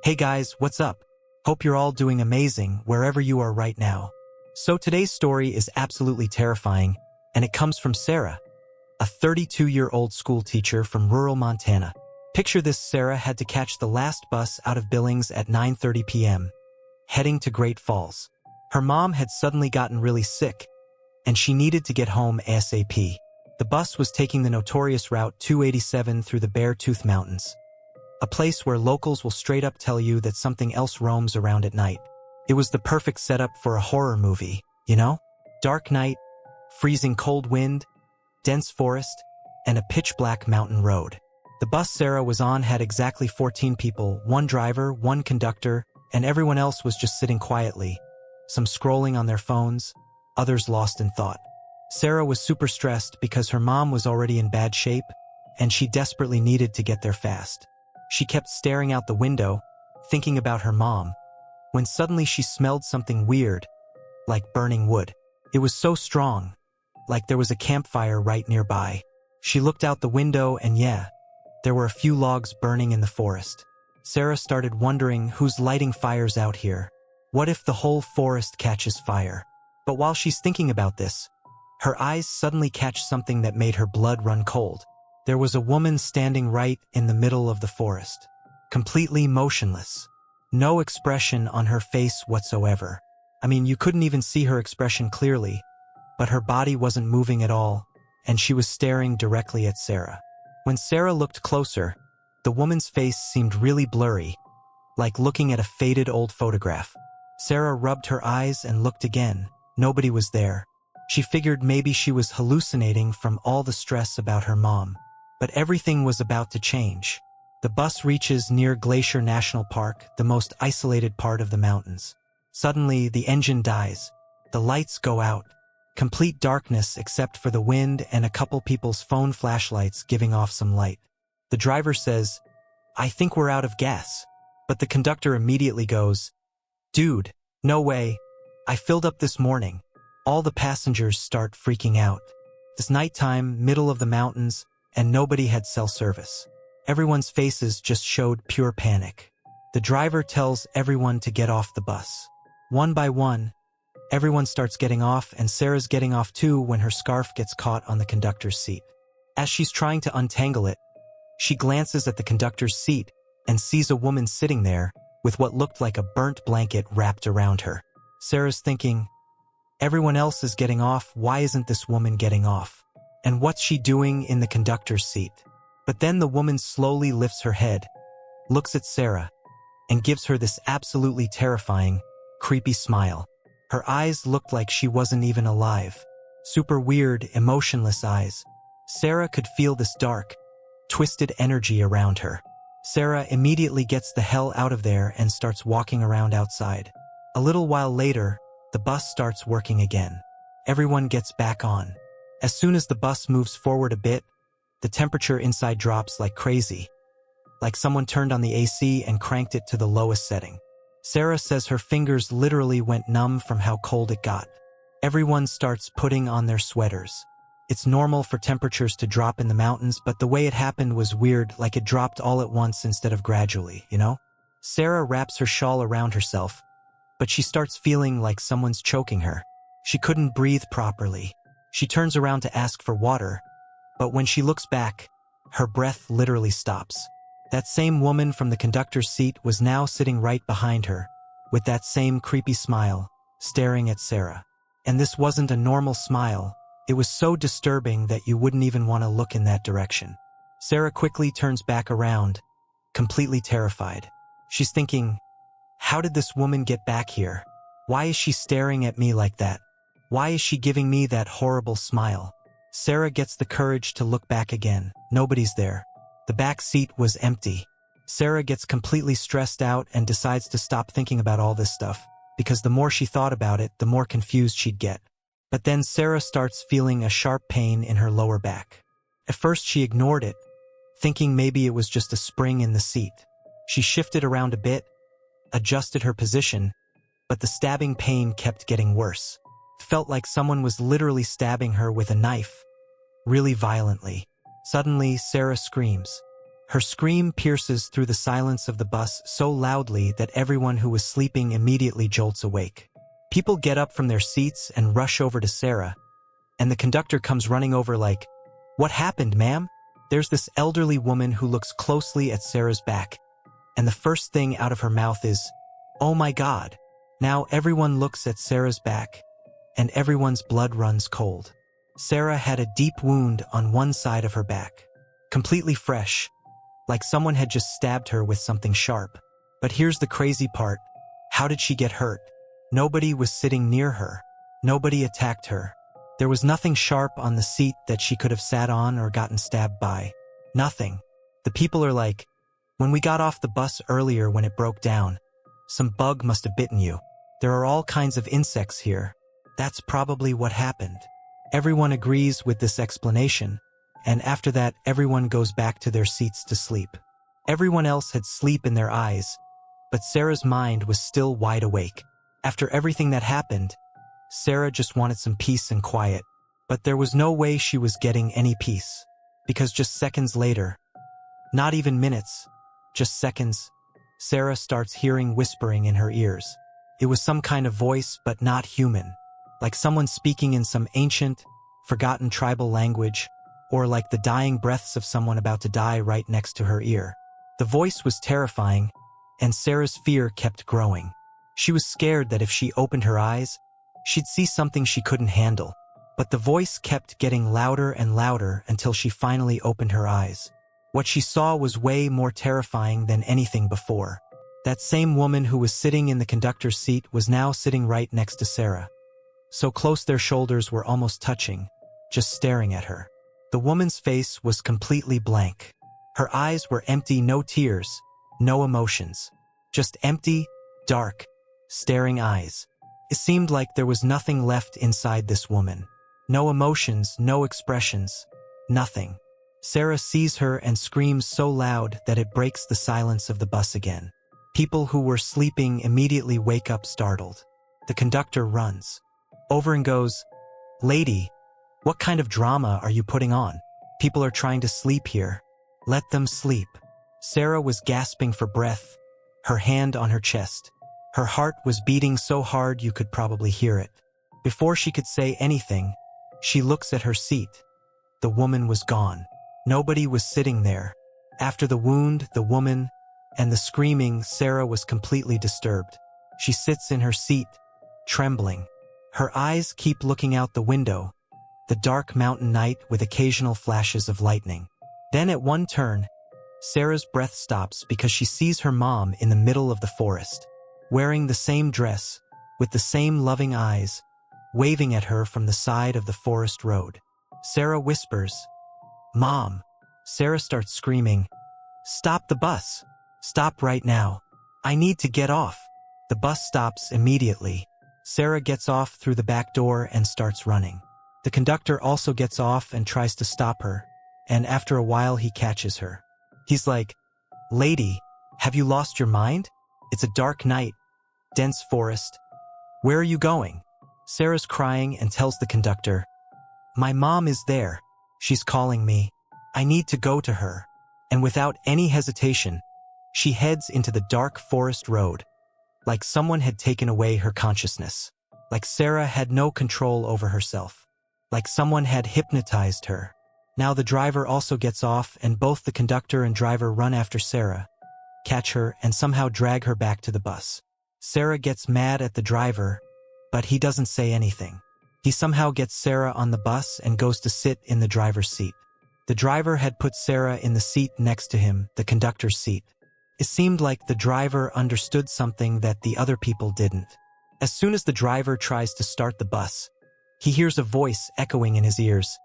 Hey guys, what's up? Hope you're all doing amazing wherever you are right now. So today's story is absolutely terrifying, and it comes from Sarah, a 32-year-old school teacher from rural Montana. Picture this: Sarah had to catch the last bus out of Billings at 9:30 p.m., heading to Great Falls. Her mom had suddenly gotten really sick, and she needed to get home ASAP. The bus was taking the notorious Route 287 through the Beartooth Mountains, a place where locals will straight up tell you that something else roams around at night. It was the perfect setup for a horror movie, you know? Dark night, freezing cold wind, dense forest, and a pitch-black mountain road. The bus Sarah was on had exactly 14 people, one driver, one conductor, and everyone else was just sitting quietly, some scrolling on their phones, others lost in thought. Sarah was super stressed because her mom was already in bad shape, and she desperately needed to get there fast. She kept staring out the window, thinking about her mom, when suddenly she smelled something weird, like burning wood. It was so strong, like there was a campfire right nearby. She looked out the window and yeah, there were a few logs burning in the forest. Sarah started wondering who's lighting fires out here. What if the whole forest catches fire? But while she's thinking about this, her eyes suddenly catch something that made her blood run cold. There was a woman standing right in the middle of the forest, completely motionless. No expression on her face whatsoever. I mean, you couldn't even see her expression clearly, but her body wasn't moving at all, and she was staring directly at Sarah. When Sarah looked closer, the woman's face seemed really blurry, like looking at a faded old photograph. Sarah rubbed her eyes and looked again. Nobody was there. She figured maybe she was hallucinating from all the stress about her mom. But everything was about to change. The bus reaches near Glacier National Park, the most isolated part of the mountains. Suddenly, the engine dies. The lights go out. Complete darkness except for the wind and a couple people's phone flashlights giving off some light. The driver says, "I think we're out of gas." But the conductor immediately goes, "Dude, no way. I filled up this morning." All the passengers start freaking out. It's nighttime, middle of the mountains, and nobody had cell service. Everyone's faces just showed pure panic. The driver tells everyone to get off the bus. One by one, everyone starts getting off, and Sarah's getting off too when her scarf gets caught on the conductor's seat. As she's trying to untangle it, she glances at the conductor's seat and sees a woman sitting there with what looked like a burnt blanket wrapped around her. Sarah's thinking, everyone else is getting off, why isn't this woman getting off? And what's she doing in the conductor's seat? But then the woman slowly lifts her head, looks at Sarah, and gives her this absolutely terrifying, creepy smile. Her eyes looked like she wasn't even alive. Super weird, emotionless eyes. Sarah could feel this dark, twisted energy around her. Sarah immediately gets the hell out of there and starts walking around outside. A little while later, the bus starts working again. Everyone gets back on. As soon as the bus moves forward a bit, the temperature inside drops like crazy, like someone turned on the AC and cranked it to the lowest setting. Sarah says her fingers literally went numb from how cold it got. Everyone starts putting on their sweaters. It's normal for temperatures to drop in the mountains, but the way it happened was weird, like it dropped all at once instead of gradually, you know? Sarah wraps her shawl around herself, but she starts feeling like someone's choking her. She couldn't breathe properly. She turns around to ask for water, but when she looks back, her breath literally stops. That same woman from the conductor's seat was now sitting right behind her, with that same creepy smile, staring at Sarah. And this wasn't a normal smile. It was so disturbing that you wouldn't even want to look in that direction. Sarah quickly turns back around, completely terrified. She's thinking, how did this woman get back here? Why is she staring at me like that? Why is she giving me that horrible smile? Sarah gets the courage to look back again. Nobody's there. The back seat was empty. Sarah gets completely stressed out and decides to stop thinking about all this stuff, because the more she thought about it, the more confused she'd get. But then Sarah starts feeling a sharp pain in her lower back. At first she ignored it, thinking maybe it was just a spring in the seat. She shifted around a bit, adjusted her position, but the stabbing pain kept getting worse. It felt like someone was literally stabbing her with a knife, really violently. Suddenly, Sarah screams. Her scream pierces through the silence of the bus so loudly that everyone who was sleeping immediately jolts awake. People get up from their seats and rush over to Sarah, and the conductor comes running over like, "What happened, ma'am?" There's this elderly woman who looks closely at Sarah's back, and the first thing out of her mouth is, "Oh my God." Now everyone looks at Sarah's back, and everyone's blood runs cold. Sarah had a deep wound on one side of her back, completely fresh, like someone had just stabbed her with something sharp. But here's the crazy part. How did she get hurt? Nobody was sitting near her. Nobody attacked her. There was nothing sharp on the seat that she could have sat on or gotten stabbed by. Nothing. The people are like, "When we got off the bus earlier when it broke down, some bug must have bitten you. There are all kinds of insects here. That's probably what happened." Everyone agrees with this explanation, and after that everyone goes back to their seats to sleep. Everyone else had sleep in their eyes, but Sarah's mind was still wide awake. After everything that happened, Sarah just wanted some peace and quiet, but there was no way she was getting any peace, because just seconds later, not even minutes, just seconds, Sarah starts hearing whispering in her ears. It was some kind of voice, but not human, like someone speaking in some ancient, forgotten tribal language, or like the dying breaths of someone about to die right next to her ear. The voice was terrifying, and Sarah's fear kept growing. She was scared that if she opened her eyes, she'd see something she couldn't handle. But the voice kept getting louder and louder until she finally opened her eyes. What she saw was way more terrifying than anything before. That same woman who was sitting in the conductor's seat was now sitting right next to Sarah. So close their shoulders were almost touching, just staring at her. The woman's face was completely blank. Her eyes were empty, no tears, no emotions. Just empty, dark, staring eyes. It seemed like there was nothing left inside this woman. No emotions, no expressions, nothing. Sarah sees her and screams so loud that it breaks the silence of the bus again. People who were sleeping immediately wake up startled. The conductor runs over and goes, "Lady, what kind of drama are you putting on? People are trying to sleep here. Let them sleep." Sarah was gasping for breath, her hand on her chest. Her heart was beating so hard you could probably hear it. Before she could say anything, she looks at her seat. The woman was gone. Nobody was sitting there. After the wound, the woman, and the screaming, Sarah was completely disturbed. She sits in her seat, trembling. Her eyes keep looking out the window, the dark mountain night with occasional flashes of lightning. Then at one turn, Sarah's breath stops because she sees her mom in the middle of the forest, wearing the same dress, with the same loving eyes, waving at her from the side of the forest road. Sarah whispers, "Mom." Sarah starts screaming, "Stop the bus! Stop right now! I need to get off!" The bus stops immediately. Sarah gets off through the back door and starts running. The conductor also gets off and tries to stop her, and after a while he catches her. He's like, "Lady, have you lost your mind? It's a dark night, dense forest. Where are you going?" Sarah's crying and tells the conductor, "My mom is there. She's calling me. I need to go to her." And without any hesitation, she heads into the dark forest road, like someone had taken away her consciousness, like Sarah had no control over herself, like someone had hypnotized her. Now the driver also gets off, and both the conductor and driver run after Sarah, catch her, and somehow drag her back to the bus. Sarah gets mad at the driver, but he doesn't say anything. He somehow gets Sarah on the bus and goes to sit in the driver's seat. The driver had put Sarah in the seat next to him, the conductor's seat. It seemed like the driver understood something that the other people didn't. As soon as the driver tries to start the bus, he hears a voice echoing in his ears.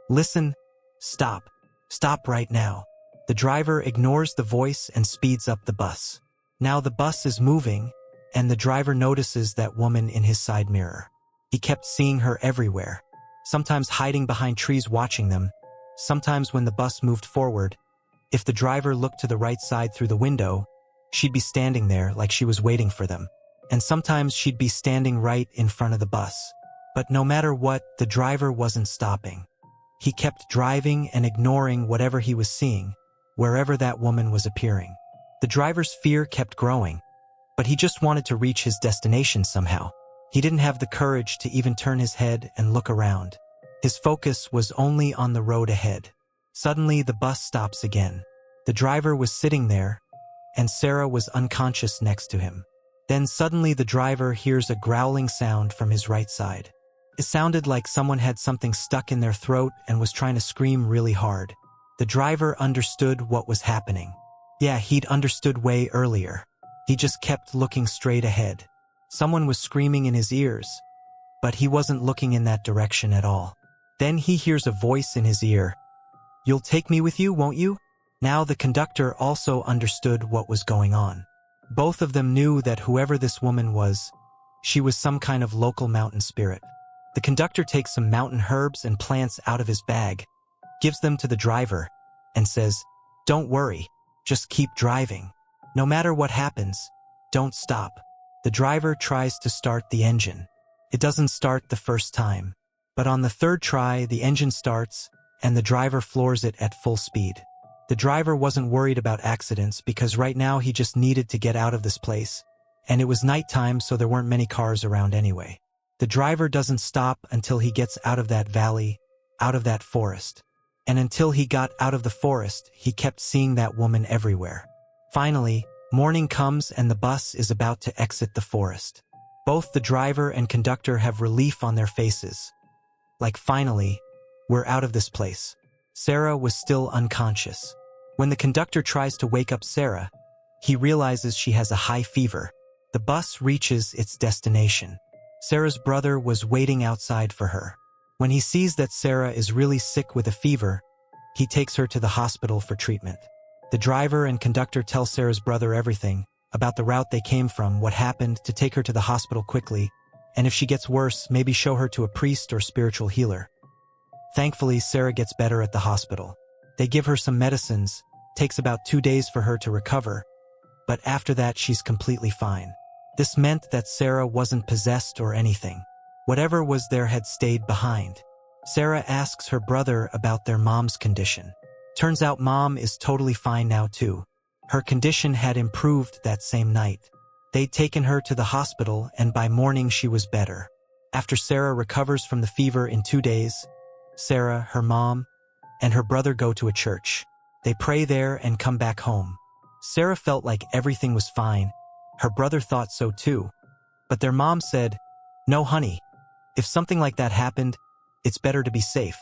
"Listen, stop, stop right now." The driver ignores the voice and speeds up the bus. Now the bus is moving, and the driver notices that woman in his side mirror. He kept seeing her everywhere, sometimes hiding behind trees watching them, sometimes when the bus moved forward. If the driver looked to the right side through the window, she'd be standing there like she was waiting for them. And sometimes she'd be standing right in front of the bus. But no matter what, the driver wasn't stopping. He kept driving and ignoring whatever he was seeing, wherever that woman was appearing. The driver's fear kept growing, but he just wanted to reach his destination somehow. He didn't have the courage to even turn his head and look around. His focus was only on the road ahead. Suddenly, the bus stops again. The driver was sitting there, and Sarah was unconscious next to him. Then suddenly the driver hears a growling sound from his right side. It sounded like someone had something stuck in their throat and was trying to scream really hard. The driver understood what was happening. Yeah, he'd understood way earlier. He just kept looking straight ahead. Someone was screaming in his ears, but he wasn't looking in that direction at all. Then he hears a voice in his ear. "You'll take me with you, won't you?" Now the conductor also understood what was going on. Both of them knew that whoever this woman was, she was some kind of local mountain spirit. The conductor takes some mountain herbs and plants out of his bag, gives them to the driver, and says, "Don't worry, just keep driving. No matter what happens, don't stop." The driver tries to start the engine. It doesn't start the first time, but on the third try, the engine starts, and the driver floors it at full speed. The driver wasn't worried about accidents because right now he just needed to get out of this place, and it was nighttime, so there weren't many cars around anyway. The driver doesn't stop until he gets out of that valley, out of that forest. And until he got out of the forest, he kept seeing that woman everywhere. Finally, morning comes and the bus is about to exit the forest. Both the driver and conductor have relief on their faces. Like, finally, we're out of this place. Sarah was still unconscious. When the conductor tries to wake up Sarah, he realizes she has a high fever. The bus reaches its destination. Sarah's brother was waiting outside for her. When he sees that Sarah is really sick with a fever, he takes her to the hospital for treatment. The driver and conductor tell Sarah's brother everything about the route they came from, what happened, to take her to the hospital quickly, and if she gets worse, maybe show her to a priest or spiritual healer. Thankfully, Sarah gets better at the hospital. They give her some medicines. Takes about 2 days for her to recover, but after that she's completely fine. This meant that Sarah wasn't possessed or anything. Whatever was there had stayed behind. Sarah asks her brother about their mom's condition. Turns out Mom is totally fine now too. Her condition had improved that same night. They'd taken her to the hospital and by morning she was better. After Sarah recovers from the fever in 2 days, Sarah, her mom, and her brother go to a church. They pray there and come back home. Sarah felt like everything was fine. Her brother thought so too. But their mom said, "No, honey. If something like that happened, it's better to be safe.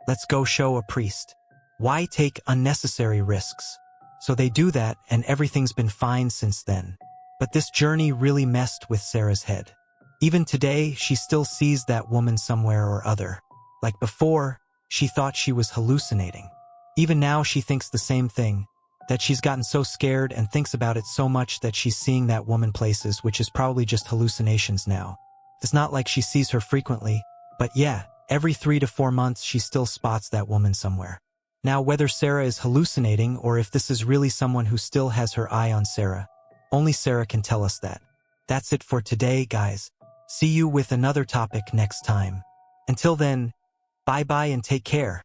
Let's go show a priest. Why take unnecessary risks?" So they do that, and everything's been fine since then. But this journey really messed with Sarah's head. Even today, she still sees that woman somewhere or other. Like before, she thought she was hallucinating. Even now, she thinks the same thing, that she's gotten so scared and thinks about it so much that she's seeing that woman places, which is probably just hallucinations now. It's not like she sees her frequently, but yeah, every 3 to 4 months she still spots that woman somewhere. Now, whether Sarah is hallucinating or if this is really someone who still has her eye on Sarah, only Sarah can tell us that. That's it for today, guys. See you with another topic next time. Until then, bye-bye and take care.